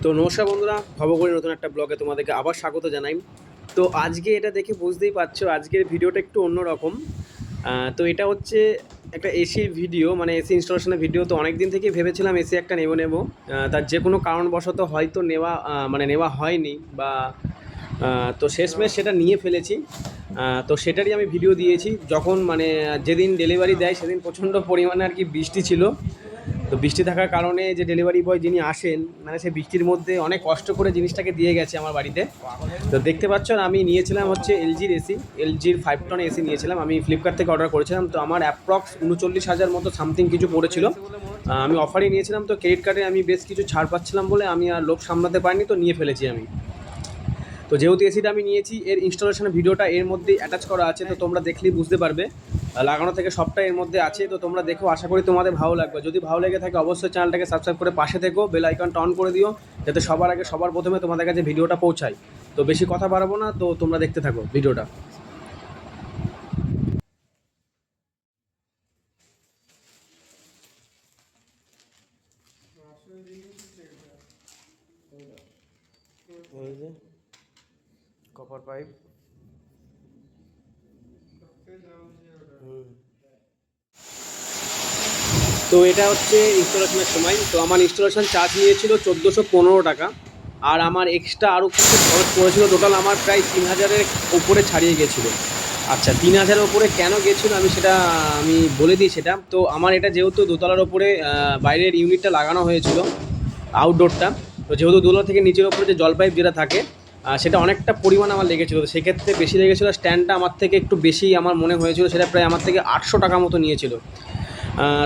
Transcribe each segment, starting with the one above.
তো নমস্কার বন্ধুরা, খবরগুলি নতুন একটা ব্লগে তোমাদেরকে আবার স্বাগত জানাই। তো আজকে এটা দেখে বুঝতেই পারছো আজকের ভিডিওটা একটু অন্যরকম। তো এটা হচ্ছে একটা এসির ভিডিও, মানে এসি ইনস্টলেশনের ভিডিও। তো অনেক দিন থেকেই ভেবেছিলাম এসি একটা নেব। তার যে কোনো কারণবশত হয়তো নেওয়া হয়নি বা তো শেষমেশ সেটা নিয়ে ফেলেছি। তো সেটারই আমি ভিডিও দিয়েছি। যখন যেদিন ডেলিভারি দেয় সেদিন প্রচণ্ড পরিমাণে আর কি বৃষ্টি ছিল। তো বৃষ্টি থাকার কারণে যে ডেলিভারি বয় যিনি আসেন, সে বৃষ্টির মধ্যে অনেক কষ্ট করে জিনিসটাকে দিয়ে গেছে আমার বাড়িতে। তো দেখতে পাচ্ছ আমি নিয়েছিলাম হচ্ছে এলজির এসি, এলজির 5 টন এসি নিয়েছিলাম। আমি ফ্লিপকার্ট থেকে অর্ডার করেছিলাম। তো আমার অ্যাপ্রক্স 39,000 মতো সামথিং কিছু পড়েছিল। আমি অফারে নিয়েছিলাম, তো ক্রেডিট কার্ডে আমি বেশ কিছু ছাড় পাচ্ছিলাম বলে আমি আর লোভ সামলাতে পারিনি, তো নিয়ে ফেলেছি আমি। তো যেহেতু এসিটা আমি নিয়েছি, এর ইনস্টলেশনের ভিডিওটা এর মধ্যেই অ্যাটাচ করা আছে, তো তোমরা দেখলেই বুঝতে পারবে। লাগানো থেকে সবটা এর মধ্যে আছে, তো তোমরা দেখো, আশা করি তোমাদের ভালো লাগবে। যদি ভালো লেগে থাকে অবশ্যই চ্যানেলটাকে সাবস্ক্রাইব করে পাশে থেকো, বেল আইকনটা অন করে দিও, যাতে সবার আগে সবার প্রথমে তোমাদের কাছে ভিডিওটা পৌঁছায়। তো বেশি কথা বাড়াবো না, তো তোমরা দেখতে থাকো ভিডিওটা। Copper pipe. তো এটা হচ্ছে ইনস্টলেশনের সময়। তো আমার ইনস্টলেশন চার্জ নিয়েছিল 1415 টাকা, আর আমার এক্সট্রা আরও কিছু খরচ পড়েছিল। টোটাল আমার প্রায় 3000-এর উপরে ছাড়িয়ে গেছিলো। আচ্ছা, 3000-এর ওপরে কেন গেছিলো আমি বলে দিই সেটা। তো আমার এটা যেহেতু দোতলার ওপরে বাইরের ইউনিটটা লাগানো হয়েছিল, আউটডোরটা, তো যেহেতু দোতলা থেকে নিচের ওপরে যে জল পাইপ যেটা থাকে, সেটা অনেকটা পরিমাণ আমার লেগেছিলো। তো সেক্ষেত্রে বেশি লেগেছিলো। স্ট্যান্ডটা আমার থেকে একটু বেশি আমার মনে হয়েছিল, সেটা প্রায় আমার থেকে 800 টাকা মতো নিয়েছিল।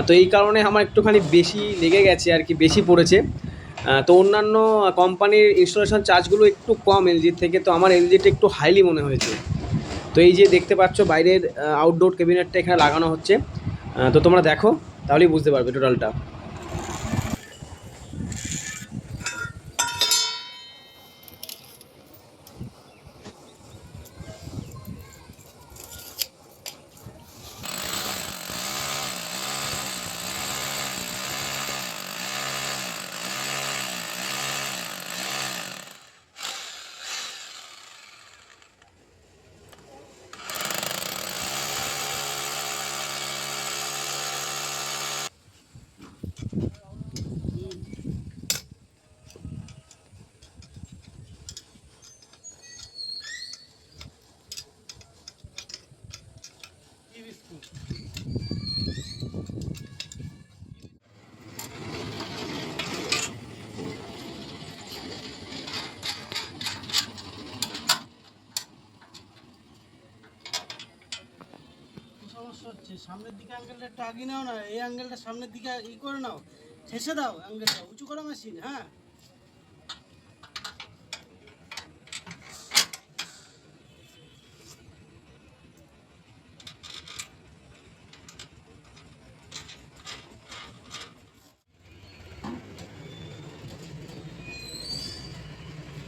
তো এই কারণে আমার একটুখানি বেশি লেগে গেছে আর কি, বেশি পড়েছে। তো অন্যান্য কোম্পানির ইনস্টলেশন চার্জগুলো একটু কম এলজির থেকে, তো আমার এলজিটা একটু হাইলি মনে হয়েছে। তো এই যে দেখতে পাচ্ছ বাইরের আউটডোর ক্যাবিনেটটা এখানে লাগানো হচ্ছে। তো তোমরা দেখো, তাহলেই বুঝতে পারবে টোটালটা। হচ্ছে সামনের দিকে অ্যাঙ্গেলটা একটু আগিয়ে নাও না, এই অ্যাঙ্গেলটা সামনের দিকে করে নাও, ঠেসে দাও, অ্যাঙ্গেলটা উঁচু করো মেশিন। হ্যাঁ,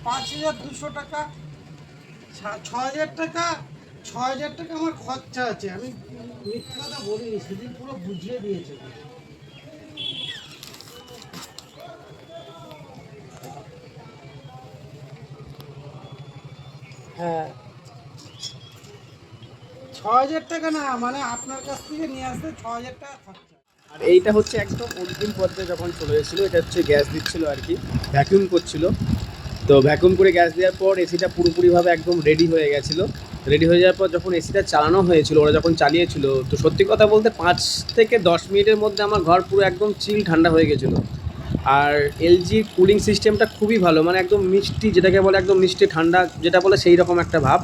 $5,200, 6,000 টাকা। 6,000 টাকা আমার খরচা আছে, আমি মিথ্যা কথা বলিনি, সেদিন পুরো বুঝিয়ে দিয়েছে। হ্যাঁ, 6,000 টাকা না, মানে আপনার কাছ থেকে নিয়ে আসতে 6,000 টাকা খরচা। আর এইটা হচ্ছে একদম অন্তিম পর্যায়ে যখন চলে এসেছিলো, এটা হচ্ছে গ্যাস দিচ্ছিলো আর কি, ভ্যাকিউম করছিল। তো ভ্যাকুয়াম করে গ্যাস দেওয়ার পর এসিটা পুরোপুরিভাবে একদম রেডি হয়ে গেছিলো। রেডি হয়ে যাওয়ার পর যখন এসিটা চালানো হয়েছিল, ওরা যখন চালিয়েছিল, তো সত্যি কথা বলতে 5 থেকে 10 মিনিটের মধ্যে আমার ঘর পুরো একদম চিল ঠান্ডা হয়ে গেছিলো। আর এলজির কুলিং সিস্টেমটা খুবই ভালো, মানে একদম মিষ্টি, যেটাকে বলে একদম মিষ্টি ঠান্ডা যেটা বলে, সেই রকম একটা ভাব।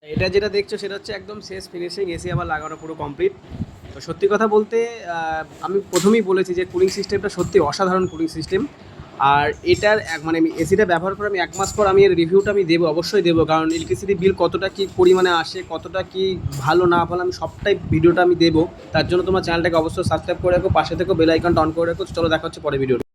এটা যেটা দেখছো সেটা হচ্ছে একদম শেষ ফিনিশিং, এসি আমার লাগানো পুরো কমপ্লিট। তো সত্যি কথা বলতে আমি প্রথমেই বলেছি যে কুলিং সিস্টেমটা সত্যি অসাধারণ কুলিং সিস্টেম। আর এটার এসিটা ব্যবহার করে আমি 1 মাস পর আমি এর রিভিউটা আমি দেবো, অবশ্যই দেবো। কারণ ইলেকট্রিসিটি বিল কতটা কী পরিমাণে আসে, কতটা কী ভালো না ভালো, আমি সবটাই ভিডিওটা আমি দেবো। তার জন্য তোমার চ্যানেলটাকে অবশ্যই সাবস্ক্রাইব করে রাখো, পাশে থেকো, বেল আইকনটা অন করে রাখো। চলো দেখা হচ্ছে পরে ভিডিও।